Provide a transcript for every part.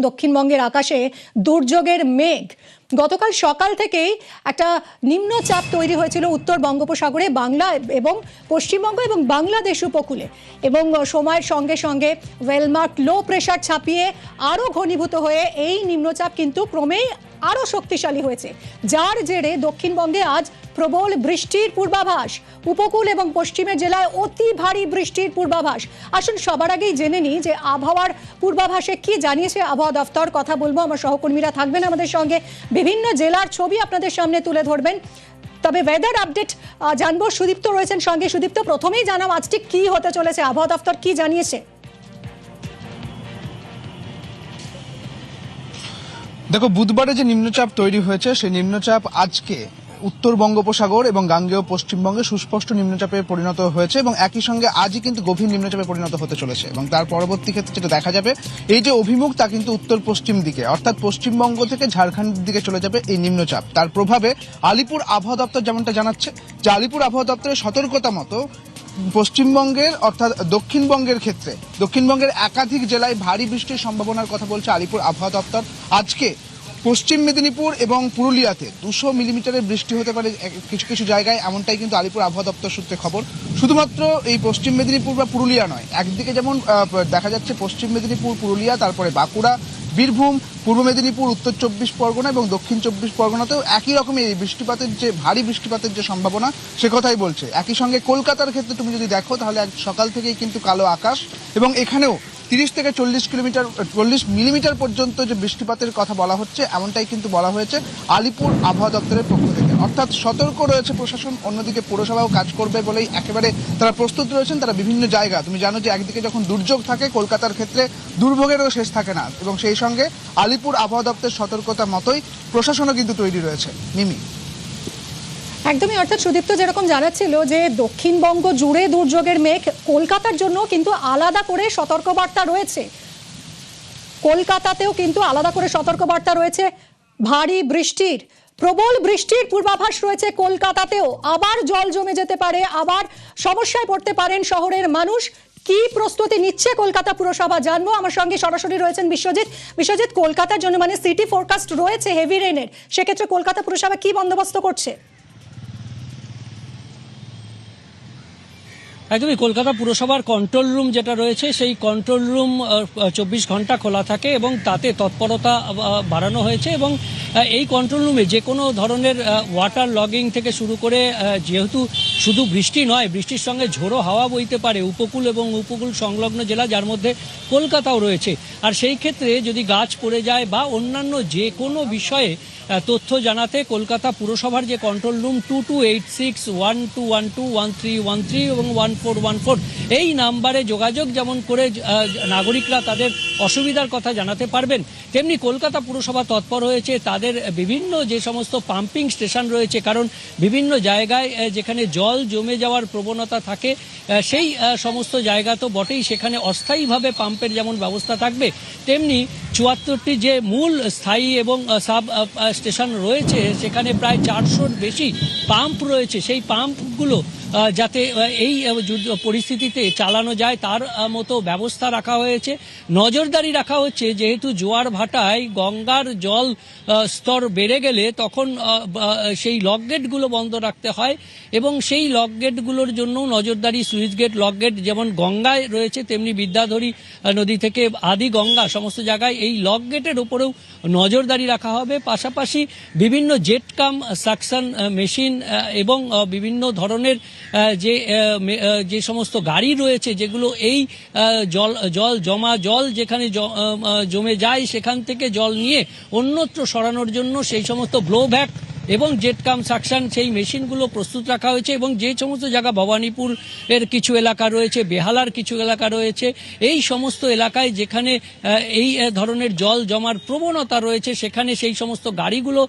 দক্ষিণবঙ্গের আকাশে দুর্যোগের মেঘ। গতকাল সকাল থেকেই একটা নিম্নচাপ তৈরি হয়েছিল উত্তর বঙ্গোপসাগরে, বাংলা এবং পশ্চিমবঙ্গ এবং বাংলাদেশ উপকূলে, এবং সময়ের সঙ্গে সঙ্গে ওয়েলমার্ক লো প্রেশার ছাপিয়ে আরও ঘনীভূত হয়ে এই নিম্নচাপ কিন্তু ক্রমেই আরও শক্তিশালী হয়েছে, যার জেরে দক্ষিণবঙ্গে আজ প্রবল বৃষ্টির পূর্বাভাস, উপকূল এবং পশ্চিমের জেলায় অতি ভারী বৃষ্টির পূর্বাভাস। আসুন সবার আগেই জেনে নিই যে আবহাওয়ার পূর্বাভাসে কি জানিয়েছে আবহাওয়া দফতর। কথা বলবো, আমার সহকর্মীরা থাকবেন আমাদের সঙ্গে, বিভিন্ন জেলার ছবি আপনাদের সামনে তুলে ধরবেন। তবে ওয়েদার আপডেট জানবো, সুদীপ্ত রয়েছেন সঙ্গে। সুদীপ্ত, প্রথমেই জানাও আজকে কি হতে চলেছে, আবহাওয়া দফতর কি জানিয়েছে? দেখো, বুধবারে যে নিম্নচাপ তৈরি হয়েছে সেই নিম্নচাপ আজকে উত্তর বঙ্গোপসাগর এবং গাঙ্গেয় পশ্চিমবঙ্গে সুস্পষ্ট নিম্নচাপে পরিণত হয়েছে, এবং একই সঙ্গে আজই কিন্তু গভীর নিম্নচাপে পরিণত হতে চলেছে। এবং তার পরবর্তী ক্ষেত্রে যেটা দেখা যাবে, এই যে অভিমুখ তা কিন্তু উত্তর পশ্চিম দিকে, অর্থাৎ পশ্চিমবঙ্গ থেকে ঝাড়খণ্ডের দিকে চলে যাবে এই নিম্নচাপ। তার প্রভাবে আলিপুর আবহাওয়া দপ্তর যেমনটা জানাচ্ছে যে আলিপুর আবহাওয়া দপ্তরের সতর্কতা মতো পশ্চিমবঙ্গের অর্থাৎ দক্ষিণবঙ্গের ক্ষেত্রে দক্ষিণবঙ্গের একাধিক জেলায় ভারী বৃষ্টির সম্ভাবনার কথা বলছে আলিপুর আবহাওয়া দপ্তর। আজকে পশ্চিম মেদিনীপুর এবং পুরুলিয়াতে 200 মিলিমিটারের বৃষ্টি হতে পারে কিছু কিছু জায়গায়, এমনটাই কিন্তু আলিপুর আবহাওয়া দপ্তর সূত্রে খবর। শুধুমাত্র এই পশ্চিম মেদিনীপুর বা পুরুলিয়া নয়, একদিকে যেমন দেখা যাচ্ছে পশ্চিম মেদিনীপুর, পুরুলিয়া, তারপরে বাঁকুড়া, বীরভূম, পূর্ব মেদিনীপুর, উত্তর 24 পরগনা এবং দক্ষিণ 24 পরগনাতেও একই রকমের এই বৃষ্টিপাতের যে ভারী বৃষ্টিপাতের যে সম্ভাবনা সে কথাই বলছে। একই সঙ্গে কলকাতার ক্ষেত্রে তুমি যদি দেখো তাহলে সকাল থেকেই কিন্তু কালো আকাশ, এবং এখানেও 30 থেকে 40 মিলিমিটার পর্যন্ত যে বৃষ্টিপাতের কথা বলা হচ্ছে, এমনটাই কিন্তু বলা হয়েছে আলিপুর আবহাওয়া দপ্তরের পক্ষ থেকে। অর্থাৎ সতর্ক রয়েছে প্রশাসন, অন্যদিকে পৌরসভাও কাজ করবে বলেই একেবারে তারা প্রস্তুত রয়েছেন। তারা বিভিন্ন জায়গা, তুমি জানো যে একদিকে যখন দুর্যোগ থাকে কলকাতার ক্ষেত্রে দুর্ভোগেরও শেষ থাকে না, এবং সেই সঙ্গে আলিপুর আবহাওয়া দপ্তরের সতর্কতা মতোই প্রশাসনও কিন্তু তৈরি রয়েছে। মিমি, একদমই, অর্থাৎ সুদীপ্ত যেরকম জানাচ্ছিল যে দক্ষিণবঙ্গ জুড়ে দুর্যোগের মেঘ, কলকাতার জন্য কিন্তু আলাদা করে সতর্কবার্তা রয়েছে। কলকাতাতেও কিন্তু আলাদা করে সতর্কবার্তা রয়েছে, ভারী বৃষ্টির, প্রবল বৃষ্টির পূর্বাভাস রয়েছে কলকাতাতেও। আবার জল জমে যেতে পারে, আবার সমস্যায় পড়তে পারেন শহরের মানুষ। কি প্রস্তুতি নিচ্ছে কলকাতা পুরসভা জানবো, আমার সঙ্গে সরাসরি রয়েছেন বিশ্বজিৎ। বিশ্বজিৎ, কলকাতার জন্য মানে সিটি ফোরকাস্ট রয়েছে হেভি রেইনের, সেক্ষেত্রে কলকাতা পুরসভা কি বন্দোবস্ত করছে? একদমই, কলকাতা পুরসভার কন্ট্রোল রুম যেটা রয়েছে সেই কন্ট্রোল রুম 24 ঘন্টা খোলা থাকে এবং তাতে তৎপরতা বাড়ানো হয়েছে। এবং এই কন্ট্রোল রুমে যে কোনো ধরনের ওয়াটার লগিং থেকে শুরু করে, যেহেতু শুধু বৃষ্টি নয়, বৃষ্টির সঙ্গে ঝোড়ো হাওয়া বইতে পারে উপকূল এবং উপকূল সংলগ্ন জেলা, যার মধ্যে কলকাতাও রয়েছে। আর সেই ক্ষেত্রে যদি গাছ পড়ে যায় বা অন্যান্য যে কোনো বিষয়ে তথ্য জানাতে কলকাতা পুরসভার যে কন্ট্রোল রুম 228612121313 এবং 1414 এই নাম্বারে যোগাযোগ যেমন করে নাগরিকরা তাদের অসুবিধার কথা জানাতে পারবেন, তেমনি কলকাতা পুরসভা তৎপর হয়েছে তাদের বিভিন্ন যে সমস্ত পাম্পিং স্টেশন রয়েছে, কারণ বিভিন্ন জায়গায় যেখানে জল জমে যাওয়ার প্রবণতা থাকে সেই সমস্ত জায়গা তো বটেই, সেখানে অস্থায়ীভাবে পাম্পের যেমন ব্যবস্থা থাকবে, তেমনি 74টি যে মূল স্থায়ী এবং সাব স্টেশন রয়েছে সেখানে প্রায় 400-র বেশি পাম্প রয়েছে। সেই পাম্পগুলো যাতে এই পরিস্থিতিতে চালানো যায় তার মতো ব্যবস্থা রাখা হয়েছে, নজরদারি রাখা হচ্ছে। যেহেতু জোয়ার ভাটায় গঙ্গার জল স্তর বেড়ে গেলে তখন সেই লকগেটগুলো বন্ধ রাখতে হয়, এবং সেই লকগেটগুলোর জন্য নজরদারি, সুইচ গেট, লকগেট যেমন গঙ্গায় রয়েছে তেমনি বিদ্যাধরী নদী থেকে আদি গঙ্গা সমস্ত জায়গায় এই লকগেটের উপরেও নজরদারি রাখা হবে। পাশাপাশি বিভিন্ন জেট কাম সাকশন মেশিন এবং বিভিন্ন ধরনের যে সমস্ত গাড়ি রয়েছে যেগুলো এই জল যেখানে জমে যায় সেখান থেকে জল নিয়ে অন্যত্র সরানোর জন্য সেই সমস্ত ব্লোব্যাক এবং জেট কাম সাকশন সেই মেশিনগুলো প্রস্তুত রাখা হয়েছে। এবং যে সমস্ত জায়গা, ভবানীপুর এর কিছু এলাকা রয়েছে, বেহালার কিছু এলাকা রয়েছে, এই সমস্ত এলাকায় যেখানে এই ধরনের জল জমার প্রবণতা রয়েছে সেখানে সেই সমস্ত গাড়িগুলো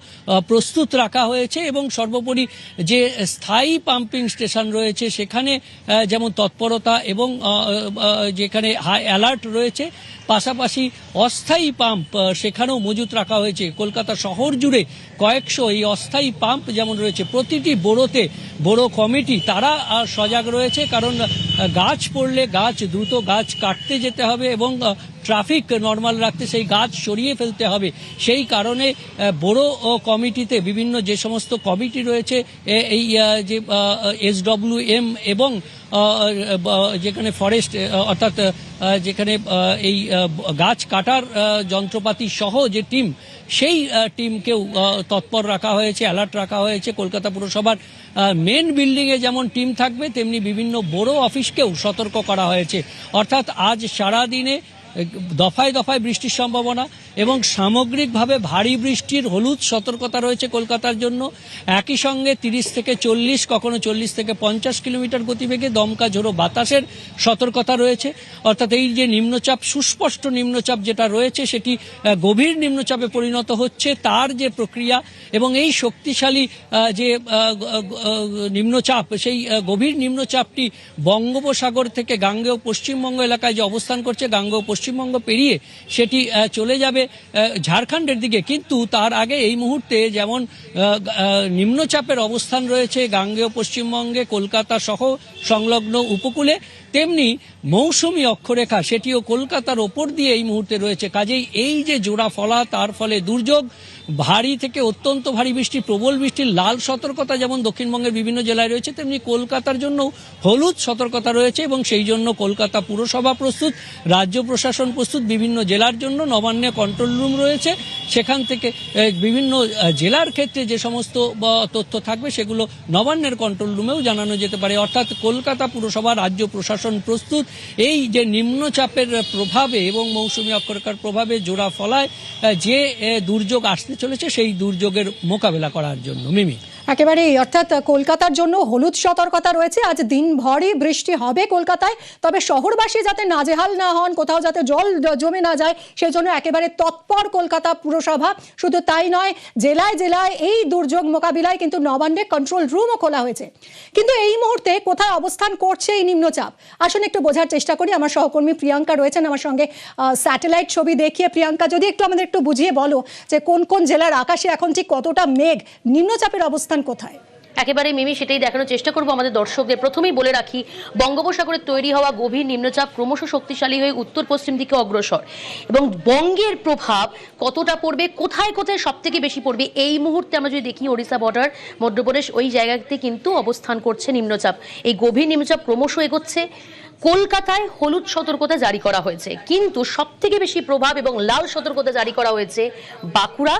প্রস্তুত রাখা হয়েছে। এবং সর্বোপরি যে স্থায়ী পাম্পিং স্টেশন রয়েছে সেখানে যেমন তৎপরতা এবং যেখানে হাই অ্যালার্ট রয়েছে, পাশাপাশি অস্থায়ী পাম্প সেখানেও মজুত রাখা হয়েছে। কলকাতা শহর জুড়ে কয়েকশো এই অস্থায়ী পাম্প যেমন রয়েছে, প্রতিটি বোরোতে বড় কমিটি তারা সজাগ রয়েছে, কারণ গাছ পড়লে দ্রুত গাছ কাটতে যেতে হবে এবং ট্রাফিক নর্মাল রাখতে সেই গাছ সরিয়ে ফেলতে হবে। সেই কারণে বড় কমিটিতে বিভিন্ন যে সমস্ত কমিটি রয়েছে, এই যে SWM এবং যেখানে ফরেস্ট অর্থাৎ যেখানে এই গাছ কাটার যন্ত্রপাতি সহ যে টিম, সেই টিমকেও তৎপর রাখা হয়েছে, অ্যালার্ট রাখা হয়েছে। কলকাতা পুরসভার মেন বিল্ডিংয়ে যেমন টিম থাকবে, তেমনি বিভিন্ন বড় অফিসকেও সতর্ক করা হয়েছে। অর্থাৎ আজ সারা দিনে দফায় দফায় বৃষ্টির সম্ভাবনা এবং সামগ্রিকভাবে ভারী বৃষ্টির হলুদ সতর্কতা রয়েছে কলকাতার জন্য। একই সঙ্গে 30 থেকে 40, কখনো 40 থেকে 50 কিলোমিটার গতিবেগে দমকা ঝোড়ো বাতাসের সতর্কতা রয়েছে। অর্থাৎ এই যে নিম্নচাপ, সুস্পষ্ট নিম্নচাপ যেটা রয়েছে, সেটি গভীর নিম্নচাপে পরিণত হচ্ছে, তার যে প্রক্রিয়া এবং এই শক্তিশালী যে নিম্নচাপ, সেই গভীর নিম্নচাপটি বঙ্গোপসাগর থেকে গাঙ্গেয় পশ্চিমবঙ্গ এলাকায় যে অবস্থান করছে, গাঙ্গেয় পশ্চিমবঙ্গ পেরিয়ে সেটি চলে যাবে ঝাড়খণ্ডের দিকে। কিন্তু তার আগে এই মুহূর্তে যেমন নিম্নচাপের অবস্থান রয়েছে গাঙ্গেয় পশ্চিমবঙ্গে, কলকাতা সহ সংলগ্ন উপকূলে, তেমনি মৌসুমী অক্ষরেখা সেটিও কলকাতার ওপর দিয়ে এই মুহূর্তে রয়েছে। কাজেই এই যে জোড়া ফলা, তার ফলে দুর্যোগ, ভারী থেকে অত্যন্ত ভারী বৃষ্টি, প্রবল বৃষ্টির লাল সতর্কতা যেমন দক্ষিণবঙ্গের বিভিন্ন জেলায় রয়েছে, তেমনি কলকাতার জন্য হলুদ সতর্কতা রয়েছে। এবং সেই জন্য কলকাতা পুরসভা প্রস্তুত, রাজ্য প্রশাসন প্রস্তুত, বিভিন্ন জেলার জন্য নবান্নে কন্ট্রোল রুম রয়েছে। সেখান থেকে বিভিন্ন জেলার ক্ষেত্রে যে সমস্ত তথ্য থাকবে, সেগুলো নবান্নের কন্ট্রোল রুমেও জানানো যেতে পারে। অর্থাৎ কলকাতা পুরসভা, রাজ্য প্রশাসন প্রস্তুত এই যে নিম্নচাপের প্রভাবে এবং মৌসুমী অক্ষরেখার প্রভাবে জোড়া ফলায় যে দুর্যোগ আসতে চলেছে, সেই দুর্যোগের মোকাবেলা করার জন্য। মিমি, একেবারেই, অর্থাৎ কলকাতার জন্য হলুদ সতর্কতা রয়েছে। আজ দিনভরই বৃষ্টি হবে কলকাতায়, তবে শহরবাসী যাতে নাজেহাল না হন, কোথাও যাতে জল জমে না যায়, সেই জন্য একেবারে তৎপর কলকাতা পুরসভা। শুধু তাই নয়, জেলায় জেলায় এই দুর্যোগ মোকাবিলায় কিন্তু নবান্নে কন্ট্রোল রুমও খোলা হয়েছে। কিন্তু এই মুহূর্তে কোথায় অবস্থান করছে এই নিম্নচাপ, আসুন একটু বোঝার চেষ্টা করি। আমার সহকর্মী প্রিয়াঙ্কা রয়েছেন আমার সঙ্গে স্যাটেলাইট ছবি দেখিয়ে। প্রিয়াঙ্কা, যদি একটু আমাদের একটু বুঝিয়ে বলো যে কোন কোন জেলার আকাশে এখন ঠিক কতটা মেঘ, নিম্নচাপের অবস্থান কোথায়? একেবারে মিমি, সেটাই দেখানোর চেষ্টা করবো আমাদের দর্শকদের। প্রথমেই বলে রাখি, বঙ্গোপসাগরে তৈরি হওয়া গভীর নিম্নচাপ ক্রমশ শক্তিশালী হয়ে উত্তর পশ্চিম দিকে অগ্রসর, এবং বঙ্গের প্রভাব কতটা পড়বে, কোথায় কোথায় সব থেকে বেশি পড়বে, এই মুহূর্তে আমরা যদি দেখি ওড়িশা বর্ডার, মধ্যপ্রদেশ, ওই জায়গাতে কিন্তু অবস্থান করছে নিম্নচাপ। এই গভীর নিম্নচাপ ক্রমশ এগোচ্ছে। কলকাতায় হলুদ সতর্কতা জারি করা হয়েছে, কিন্তু সব থেকে বেশি প্রভাব এবং লাল সতর্কতা জারি করা হয়েছে বাঁকুড়া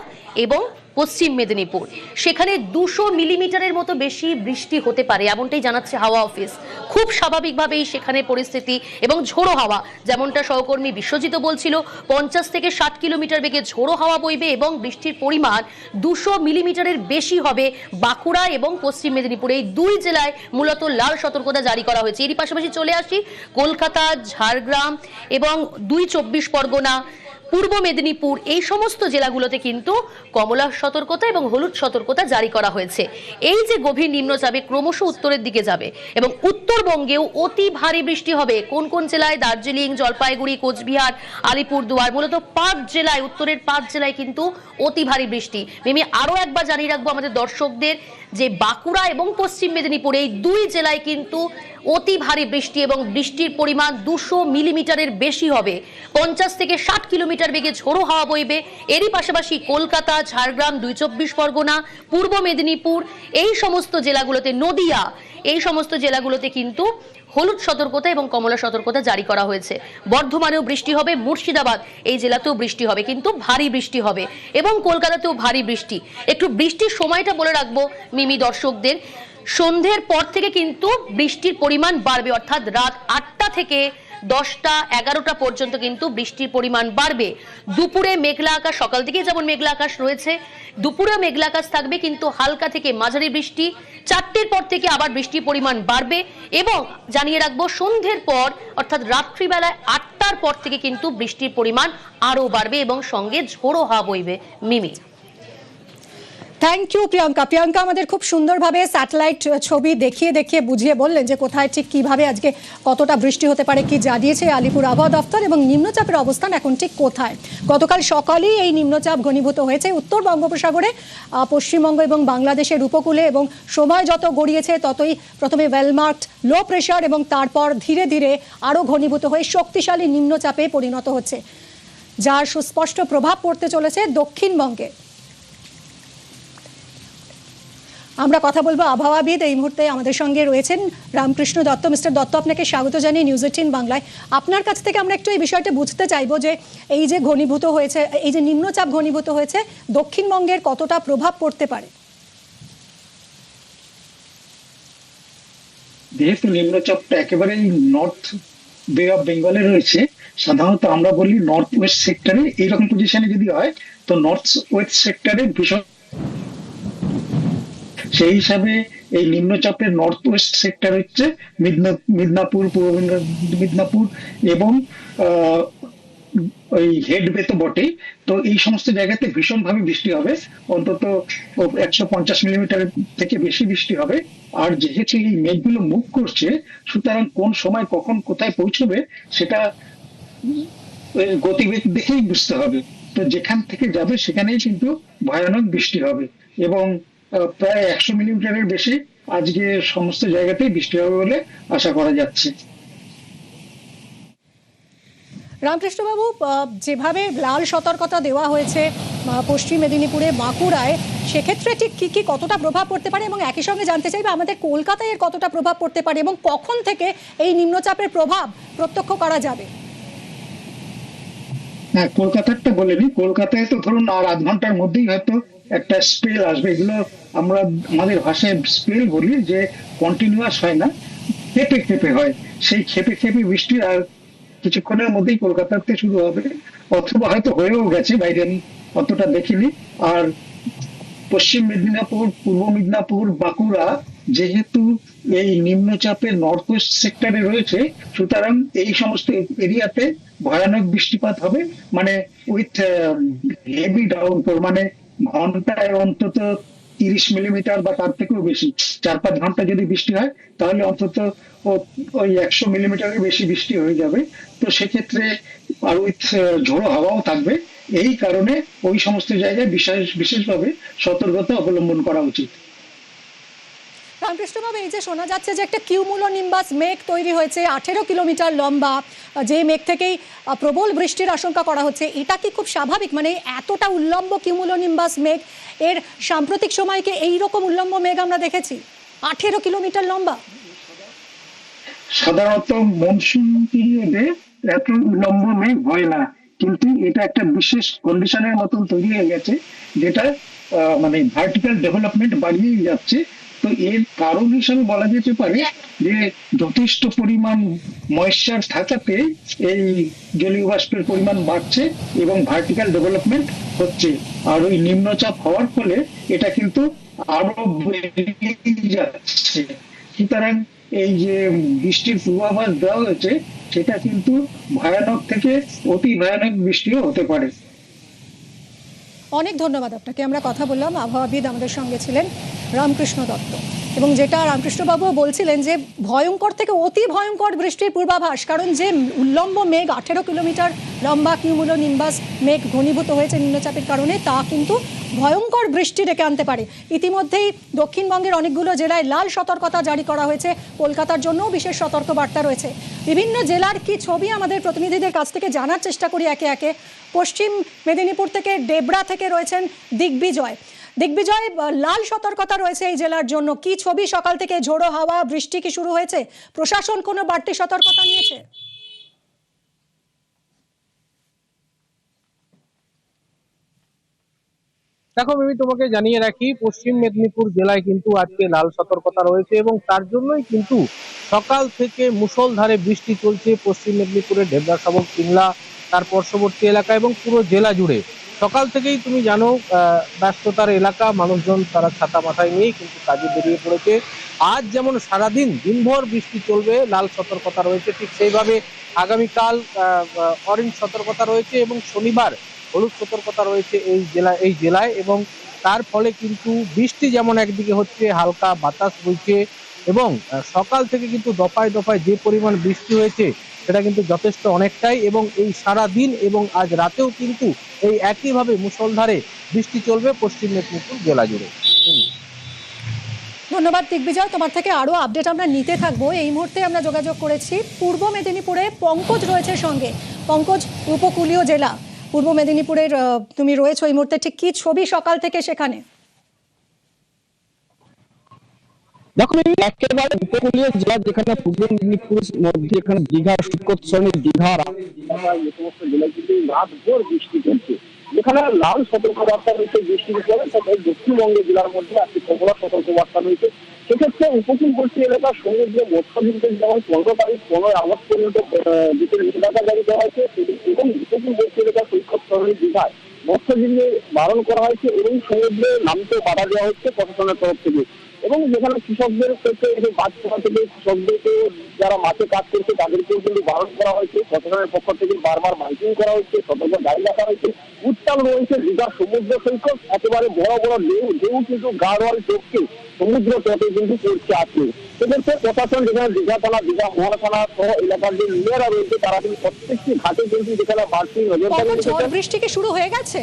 এবং পশ্চিম মেদিনীপুর। সেখানে 200 মিলিমিটারের মতো বেশি বৃষ্টি হতে পারে, এমনটাই জানাচ্ছে হাওয়া অফিস। খুব স্বাভাবিকভাবেই সেখানে পরিস্থিতি এবং ঝোড়ো হাওয়া, যেমনটা সহকর্মী বিশ্বজিৎ বলছিল, 50 থেকে 60 কিলোমিটার বেগে ঝোড়ো হাওয়া বইবে এবং বৃষ্টির পরিমাণ 200 মিলিমিটারের বেশি হবে বাঁকুড়া এবং পশ্চিম মেদিনীপুর। এই দুই জেলায় মূলত লাল সতর্কতা জারি করা হয়েছে। এরই পাশাপাশি চলে আসি কলকাতা, ঝাড়গ্রাম এবং 2 চব্বিশ পরগনা, পূর্ব মেদিনীপুর, এই সমস্ত জেলাগুলোতে কিন্তু কমলা সতর্কতা এবং হলুদ সতর্কতা জারি করা হয়েছে। এই যে গভীর নিম্নচাপে ক্রমশ উত্তরের দিকে যাবে এবং উত্তরবঙ্গেও অতি ভারী বৃষ্টি হবে। কোন কোন জেলায়? দার্জিলিং, জলপাইগুড়ি, কোচবিহার, আলিপুরদুয়ার, মূলত 5 জেলায়, উত্তরের 5 জেলায় কিন্তু অতি ভারী বৃষ্টি। মিমি, আরো একবার জানিয়ে রাখবো আমাদের দর্শকদের যে বাঁকুড়া এবং পশ্চিম মেদিনীপুর, এই দুই জেলায় কিন্তু অতি ভারী বৃষ্টি এবং বৃষ্টির পরিমাণ 200 মিলিমিটারের বেশি হবে। 50 থেকে 60 কিলোমিটার বেগে ঝোড়ো হাওয়া বইবে। এরই পাশাপাশি কলকাতা, ঝাড়গ্রাম, 2 চব্বিশ পরগনা, পূর্ব মেদিনীপুর, এই সমস্ত জেলাগুলোতে, নদিয়া, এই সমস্ত জেলাগুলোতে কিন্তু হলুদ সতর্কতা এবং কমলা সতর্কতা জারি করা হয়েছে। বর্ধমানেও বৃষ্টি হবে, মুর্শিদাবাদ এই জেলাতেও বৃষ্টি হবে, কিন্তু ভারী বৃষ্টি হবে, এবং কলকাতাতেও ভারী বৃষ্টি। একটু বৃষ্টির সময়টা বলে রাখবো মিমি দর্শকদের, সন্ধ্যের পর থেকে কিন্তু বৃষ্টির পরিমাণ বাড়বে, অর্থাৎ রাত 8টা থেকে 10টা 11টা পর্যন্ত কিন্তু বৃষ্টির পরিমাণ বাড়বে। দুপুরে মেঘলা আকাশ, সকাল থেকে যেমন মেঘলা আকাশ রয়েছে, দুপুরে মেঘলা আকাশ থাকবে, কিন্তু হালকা থেকে মাঝারি বৃষ্টি। 4টের পর থেকে আবার বৃষ্টির পরিমাণ বাড়বে, এবং জানিয়ে রাখবো সন্ধ্যের পর অর্থাৎ রাত্রিবেলায় 8টার পর থেকে কিন্তু বৃষ্টির পরিমাণ আরো বাড়বে এবং সঙ্গে ঝোড়ো হাওয়া বইবে। মিমি, থ্যাংক ইউ প্রিয়াঙ্কা। প্রিয়াঙ্কা আমাদের খুব সুন্দরভাবে স্যাটেলাইট ছবি দেখিয়ে দেখিয়ে বুঝিয়ে বললেন যে কোথায় ঠিক কিভাবে আজকে কতটা বৃষ্টি হতে পারে, কি জানিয়েছে আলিপুর আবহাওয়া দফতর এবং নিম্নচাপের অবস্থান এখন ঠিক কোথায়। গতকাল সকালেই এই নিম্নচাপ ঘনীভূত হয়েছে উত্তর বঙ্গোপসাগরে, পশ্চিমবঙ্গ এবং বাংলাদেশের উপকূলে, এবং সময় যত গড়িয়েছে ততই প্রথমে ওয়েলমার্কড লো প্রেশার এবং তারপর ধীরে ধীরে আরও ঘনীভূত হয়ে শক্তিশালী নিম্নচাপে পরিণত হচ্ছে, যার সুস্পষ্ট প্রভাব পড়তে চলেছে দক্ষিণবঙ্গে। আমরা কথা বলবো আবহাওয়াবিদ, এই মুহূর্তে আমাদের সঙ্গে রয়েছেন রামকৃষ্ণ দত্ত। মিস্টার দত্ত, আপনাকে স্বাগত জানিয়ে নিউজ 18 বাংলায়। আপনার কাছ থেকে আমরা একটু এই বিষয়টা বুঝতে চাইবো যে এই যে ঘনীভূত হয়েছে, এই যে নিম্নচাপ ঘনীভূত হয়েছে, দক্ষিণবঙ্গের কতটা প্রভাব পড়তে পারে? যেহেতু নিম্নচাপটা একেবারেই নর্থ বে অফ বেঙ্গলে রয়েছে, সাধারণত আমরা বলি নর্থ ওয়েস্ট সেক্টরে, এইরকম পজিশনে যদি হয় তো নর্থ ওয়েস্ট সেক্টরে ভীষণ, সেই হিসাবে এই নিম্নচাপের নর্থ ওয়েস্ট সেক্টর হচ্ছে মিদনাপুর, পূর্ব মিদনাপুর এবং ওই হেডবে তো বটেই। তো এই সমস্ত জায়গাতে ভীষণভাবে বৃষ্টি হবে, অন্তত 150 মিলিমিটার থেকে বেশি বৃষ্টি হবে। আর যেহেতু এই মেঘগুলো মুভ করছে, সুতরাং কোন সময় কখন কোথায় পৌঁছবে সেটা গতিবেগ দেখেই বুঝতে হবে। তো যেখান থেকে যাবে সেখানেই কিন্তু ভয়ানক বৃষ্টি হবে এবং প্রায় 100 মিলিমিটারের বেশি আজকে সমস্ত জায়গাতেই বৃষ্টি হবে বলে আশা করা যাচ্ছে। রামকৃষ্ণবাবু, যেভাবে লাল সতর্কতা দেওয়া হয়েছে পশ্চিম মেদিনীপুরে, বাঁকুড়ায়, সেক্ষেত্রে ঠিক কি কি কতটা প্রভাব পড়তে পারে, এবং একই সঙ্গে জানতে চাইবে আমাদের কলকাতায় এর কতটা প্রভাব পড়তে পারে এবং কখন থেকে এই নিম্নচাপের প্রভাব প্রত্যক্ষ করা যাবে? হ্যাঁ, কলকাতারটা বলেনি। কলকাতায় তো ধরুন আর আধ ঘন্টার মধ্যেই হয়তো একটা স্পেল আসবে। এগুলো আমরা আমাদের ভাষায় স্পেল বলি, যে কন্টিনিউয়াস হয় না, খেপে খেপে হয়। সেই খেপে খেপে বৃষ্টি আর কিছুক্ষণের মধ্যেই কলকাতাতে শুরু হবে, অথবা হয়তো হয়েও গেছে, বাইরে আমি অতটা দেখিনি। আর পশ্চিম মেদিনীপুর, পূর্ব মেদিনীপুর, বাঁকুড়া যেহেতু এই নিম্নচাপের নর্থ ওয়েস্ট সেক্টরে রয়েছে, সুতরাং এই সমস্ত এরিয়াতে ভয়ানক বৃষ্টিপাত হবে, মানে উইথ হেভি ডাউনপোর, মানে ঘন্টায় অন্তত 30 মিলিমিটার বা তার থেকেও বেশি। 4-5 ঘন্টা যদি বৃষ্টি হয় তাহলে অন্তত ওই 100 মিলিমিটারের বেশি বৃষ্টি হয়ে যাবে। তো সেক্ষেত্রে আর উইথ ঝোড়ো হাওয়াও থাকবে। এই কারণে ওই সমস্ত জায়গায় বিশেষভাবে সতর্কতা অবলম্বন করা উচিত। রামকৃষ্ণবাবু, এই যে শোনা যাচ্ছে যে একটা কিউমুলোনিম্বাস মেঘ তৈরি হয়েছে 18 কিলোমিটার লম্বা, যে মেঘ থেকেই প্রবল বৃষ্টির আশঙ্কা করা হচ্ছে, এটা কি খুব স্বাভাবিক? মানে এতটা উল্লম্ব কিউমুলোনিম্বাস মেঘ, এর সাম্প্রতিক সময় কি এইরকম উল্লম্ব মেঘ আমরা দেখেছি 18 কিলোমিটার লম্বা? সাধারণত মনসুন পিরিয়ডে এত উল্লম্ব মেঘ হয় না, কিন্তু এটা একটা বিশেষ কন্ডিশনের মতন তৈরি হয়ে গেছে, যেটা মানে ভার্টিক্যাল ডেভেলপমেন্ট বাড়িয়েই যাচ্ছে। তো এর কারণ হিসেবে বলা যেতে পারে যে যথেষ্ট পরিমাণ ময়েশ্চার থাকাতে এই জলীয় বাষ্পের পরিমাণ বাড়ছে এবং ভার্টিক্যাল ডেভেলপমেন্ট হচ্ছে। আর ওই নিম্নচাপ হওয়ার ফলে এটা কিন্তু আরো বেড়ে যাচ্ছে। সুতরাং এই যে বৃষ্টির পূর্বাভাস দেওয়া হয়েছে, সেটা কিন্তু ভয়ানক থেকে অতি ভয়ানক বৃষ্টিও হতে পারে। অনেক ধন্যবাদ আপনাকে। আমরা কথা বললাম, আবহাওয়াবিদ আমাদের সঙ্গে ছিলেন রামকৃষ্ণ দত্ত। এবং যেটা রামকৃষ্ণবাবু বলছিলেন যে ভয়ঙ্কর থেকে অতি ভয়ঙ্কর বৃষ্টির পূর্বাভাস, কারণ যে উল্লম্ব মেঘ 18 কিলোমিটার লম্বা কিউমুলোনিম্বাস মেঘ ঘনীভূত হয়েছে নিম্নচাপের কারণে, তা কিন্তু ভয়ঙ্কর বৃষ্টি ডেকে আনতে পারে। ইতিমধ্যেই দক্ষিণবঙ্গের অনেকগুলো জেলায় লাল সতর্কতা জারি করা হয়েছে, কলকাতার জন্যও বিশেষ সতর্ক বার্তা রয়েছে। বিভিন্ন জেলার কি ছবি আমাদের প্রতিনিধিদের কাছ থেকে জানার চেষ্টা করি একে একে। পশ্চিম মেদিনীপুর থেকে ডেবরা থেকে রয়েছেন দিগ্বিজয়। দিগ্বিজয়, লাল সতর্কতা রয়েছে এই জেলার জন্য, কি ছবি সকাল থেকে? ঝোড়ো হাওয়া, বৃষ্টি কি শুরু হয়েছে? প্রশাসন কোনো বাড়তি সতর্কতা নিয়েছে? দেখো মিমি, তোমাকে জানিয়ে রাখি, পশ্চিম মেদিনীপুর জেলায় কিন্তু আজকে লাল সতর্কতা রয়েছে এবং তার জন্যই কিন্তু সকাল থেকে মুষলধারে বৃষ্টি চলছে পশ্চিম মেদিনীপুরের ঢেবরাসাবক, পিংলা, তার পার্শ্ববর্তী এলাকা এবং পুরো জেলা জুড়ে। সকাল থেকেই তুমি জানো ব্যস্ততার এলাকা, মানুষজন তারা ছাতা মাথায় নিয়েই কিন্তু কাজে বেরিয়ে পড়েছে। আজ যেমন সারাদিন দিনভর বৃষ্টি চলবে, লাল সতর্কতা রয়েছে, ঠিক সেইভাবে আগামীকাল অরেঞ্জ সতর্কতা রয়েছে এবং শনিবার হলুদ সতর্কতা রয়েছে এই জেলায় এবং তার ফলে কিন্তু বৃষ্টি যেমন একদিকে হচ্ছে, হালকা বাতাস বইছে এবং সকাল থেকে কিন্তু দফায় দফায় যে পরিমাণ বৃষ্টি হয়েছে সেটা কিন্তু যথেষ্ট অনেকটাই, এবং এই সারা দিন এবং আজ রাতেও কিন্তু এই একইভাবে মুষলধারে বৃষ্টি চলবে পশ্চিম মেদিনীপুর জেলা জুড়ে। ধন্যবাদ দিগ্বিজয়, তোমার থেকে আরো আপডেট আমরা নিতে থাকবো। এই মুহূর্তে আমরা যোগাযোগ করেছি পূর্ব মেদিনীপুরে, পঙ্কজ রয়েছে সঙ্গে। পঙ্কজ, উপকূলীয় জেলা পূর্ব মেদিনীপুরের তুমি রয়েছো এই মুহূর্তে, ঠিক কি ছবি সকাল থেকে সেখানে? দেখুন, এই একেবারে উপকূলীয় জেলা, যেখানে পূর্ব মেদিনীপুর মধ্যে এখানে দীঘা, সুকোৎসর্ণী, দীঘা, এই সমস্ত জেলায় কিন্তু রাত ভোর বৃষ্টি চলছে। যেখানে লাল সতর্কবার্তা রয়েছে বৃষ্টির উপরে, তবে দক্ষিণবঙ্গের জেলার মধ্যে আজকে কমলা সতর্কবার্তা রয়েছে। সেক্ষেত্রে উপকূলবর্তী এলাকার সমুদ্র মৎস্যজীবীদের যেমন 15 তারিখ 15 আগস্ট পর্যন্ত বিশেষ নিষেধাজ্ঞা জারি করা হয়েছে, এবং উপকূলবর্তী এলাকার সৈকত শহরের দীঘায় মৎস্যজীবীদের বারণ করা হয়েছে এবং সমুদ্রে নামতে বাধা দেওয়া হচ্ছে প্রশাসনের তরফ থেকে। এবং যেখানে কৃষকদের ক্ষেত্রে বাচ্চা থেকে কৃষকদেরকে যারা মাঠে কাজ করছে তাদেরকেও কিন্তু বারণ করা হয়েছে। প্রশাসনের পক্ষ থেকে বারবার মাইকিং করা হচ্ছে, সতর্ক জারি রাখা হয়েছে। উত্তাল রয়েছে দীঘার সমুদ্র সৈকত, একেবারে বড় বড় ঢেউ কিন্তু গাঢ় চোখকে সমুদ্র তটে কিন্তু পড়ছে আছে। সেক্ষেত্রে প্রশাসন যেখানে দীঘা থানা, দীঘা মহা থানা সহ এলাকার যে মেয়েরা রয়েছে তারা কিন্তু প্রত্যেকটি ঘাটে কিন্তু যেখানে বাড়তি নজরদারি ঝড় বৃষ্টি কি শুরু হয়ে গেছে?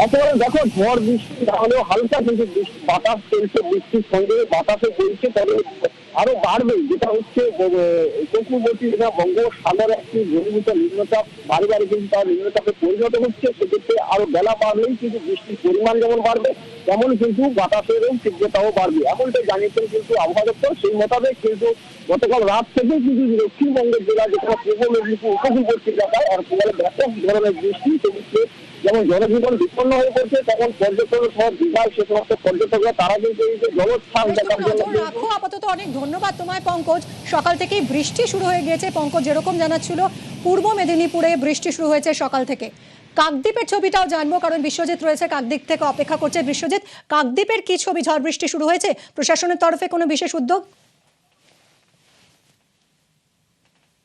একেবারে দেখো, ঝড় বৃষ্টি না হলেও হালকা কিন্তু বাতাস চলছে, বৃষ্টির সঙ্গে বাতাসে চলছে, তবে আরো বাড়বে। যেটা হচ্ছে উপকূলবর্তী বঙ্গোপসাগরে একটি ঘনীভূত নিম্নচাপ বাড়ি বাড়ি কিন্তু তার নিম্নচাপে পরিণত হচ্ছে। সেক্ষেত্রে আরো বেলা বাড়লেই কিন্তু বৃষ্টির পরিমাণ যেমন বাড়বে, তেমন কিন্তু বাতাসেরও তীব্রতাও বাড়বে, এমনটাই জানিয়েছেন কিন্তু আবহাওয়া দপ্তর। সেই মোতাবেক কিন্তু গতকাল রাত থেকে কিন্তু দক্ষিণবঙ্গের জেলা, যেখানে পূর্ব মেদিনীপুর উপকূলবর্তী এলাকায় আর ব্যাপক ধরনের বৃষ্টি, সেক্ষেত্রে যেমন জনজীবন বিপন্ন হয়ে পড়ছে, তখন পর্যটন সহ দীঘার সে সমস্ত পর্যটকরা তারা কিন্তু এই যে জলোচ্ছ্বাস দেখার জন্য রাখো। আপাতত অনেক ধন্যবাদ তোমায় পঙ্কজ। সকাল থেকেই বৃষ্টি শুরু হয়ে গিয়েছে, পঙ্কজ যেরকম জানাচ্ছিল পূর্ব মেদিনীপুরে বৃষ্টি শুরু হয়েছে সকাল থেকে। কাকদ্বীপের ছবিটাও জানবো, কারণ বিশ্বজিৎ রয়েছে কাকদ্বীপ থেকে, অপেক্ষা করছে। বিশ্বজিৎ, কাকদ্বীপের কি ছবি? ঝড় বৃষ্টি শুরু হয়েছে, প্রশাসনের তরফে কোনো বিশেষ উদ্যোগ?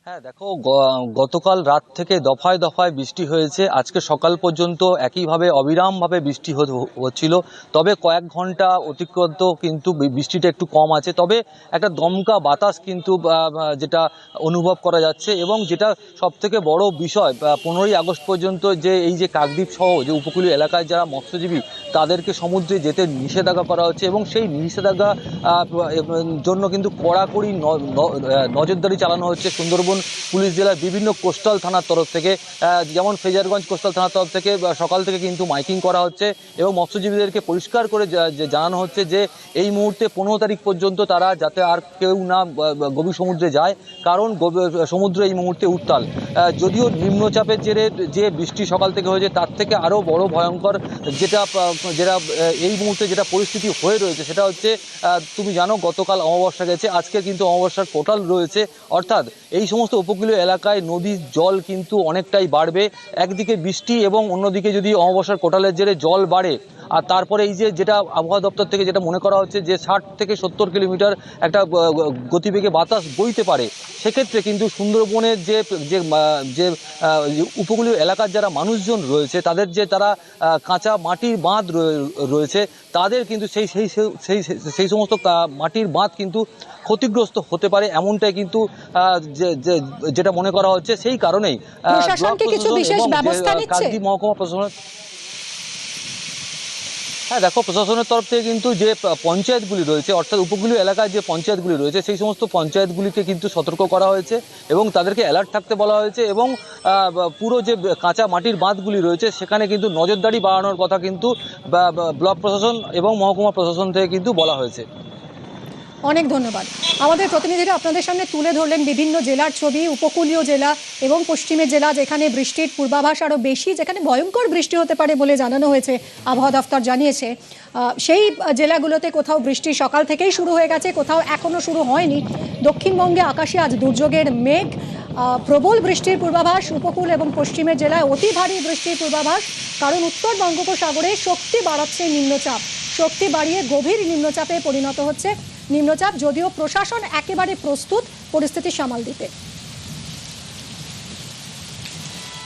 হ্যাঁ দেখো, গতকাল রাত থেকে দফায় দফায় বৃষ্টি হয়েছে। আজকে সকাল পর্যন্ত একইভাবে অবিরামভাবে বৃষ্টি হচ্ছিল, তবে কয়েক ঘন্টা অতিক্রান্ত কিন্তু বৃষ্টিটা একটু কম আছে। তবে একটা দমকা বাতাস কিন্তু যেটা অনুভব করা যাচ্ছে, এবং যেটা সবথেকে বড় বিষয়, 15ই আগস্ট পর্যন্ত যে এই যে কাকদ্বীপ সহ যে উপকূলীয় এলাকায় যারা মৎস্যজীবী তাদেরকে সমুদ্রে যেতে নিষেধাজ্ঞা করা হচ্ছে, এবং সেই নিষেধাজ্ঞা জন্য কিন্তু কড়াকড়ি নজরদারি চালানো হচ্ছে সুন্দরবন পুলিশ জেলার বিভিন্ন কোস্টাল থানার তরফ থেকে। যেমন ফ্রেজারগঞ্জ কোস্টাল থানার তরফ থেকে সকাল থেকে কিন্তু মাইকিং করা হচ্ছে, এবং মৎস্যজীবীদেরকে পরিষ্কার করে জানানো হচ্ছে যে এই মুহূর্তে 15 তারিখ পর্যন্ত তারা যাতে আর কেউ না গভীর সমুদ্রে যায়, কারণ সমুদ্র এই মুহূর্তে উত্তাল। যদিও নিম্নচাপের জেরে যে বৃষ্টি সকাল থেকে হয়েছে তার থেকে আরও বড় ভয়ঙ্কর যেটা এই মুহূর্তে যেটা পরিস্থিতি হয়ে রয়েছে সেটা হচ্ছে, তুমি জানো গতকাল অমাবস্যা গেছে, আজকে কিন্তু অমাবস্যার পোর্টাল রয়েছে, অর্থাৎ এই সমস্ত উপকূলীয় এলাকায় নদীর জল কিন্তু অনেকটাই বাড়বে। একদিকে বৃষ্টি এবং অন্যদিকে যদি অমাবস্যার কোটালের জেরে জল বাড়ে, আর তারপরে এই যে যেটা আবহাওয়া দপ্তর থেকে যেটা মনে করা হচ্ছে যে 60 থেকে 70 কিলোমিটার একটা গতিবেগে বাতাস বইতে পারে, সেক্ষেত্রে কিন্তু সুন্দরবনের যে উপকূলীয় এলাকার যারা মানুষজন রয়েছে তাদের যে তারা কাঁচা মাটির বাঁধ রয়েছে, তাদের কিন্তু সেই সমস্ত মাটির বাঁধ কিন্তু ক্ষতিগ্রস্ত হতে পারে, এমনটাই কিন্তু যেটা মনে করা হচ্ছে। সেই কারণেই কাকদ্বীপ মহকুমা প্রশাসন, হ্যাঁ দেখো, প্রশাসনের তরফ থেকে কিন্তু যে পঞ্চায়েতগুলি রয়েছে, অর্থাৎ উপকূলীয় এলাকায় যে পঞ্চায়েতগুলি রয়েছে সেই সমস্ত পঞ্চায়েতগুলিকে কিন্তু সতর্ক করা হয়েছে এবং তাদেরকে অ্যালার্ট থাকতে বলা হয়েছে, এবং পুরো যে কাঁচা মাটির বাঁধগুলি রয়েছে সেখানে কিন্তু নজরদারি বাড়ানোর কথা কিন্তু ব্লক প্রশাসন এবং মহকুমা প্রশাসন থেকে কিন্তু বলা হয়েছে। অনেক ধন্যবাদ। আমাদের প্রতিনিধিরা আপনাদের সামনে তুলে ধরলেন বিভিন্ন জেলার ছবি, উপকূলীয় জেলা এবং পশ্চিমের জেলা যেখানে বৃষ্টির পূর্বাভাস আরও বেশি, যেখানে ভয়ঙ্কর বৃষ্টি হতে পারে বলে জানানো হয়েছে, আবহাওয়া দফতর জানিয়েছে। সেই জেলাগুলোতে কোথাও বৃষ্টি সকাল থেকেই শুরু হয়ে গেছে, কোথাও এখনও শুরু হয়নি। দক্ষিণবঙ্গে আকাশে আজ দুর্যোগের মেঘ, প্রবল বৃষ্টির পূর্বাভাস উপকূল এবং পশ্চিমের জেলায় অতি ভারী বৃষ্টির পূর্বাভাস, কারণ উত্তর বঙ্গোপসাগরে শক্তি বাড়াচ্ছে নিম্নচাপ, শক্তি বাড়িয়ে গভীর নিম্নচাপে পরিণত হচ্ছে নিম্নচাপ, যদিও প্রশাসন একেবারে প্রস্তুত পরিস্থিতি সামাল দিতে।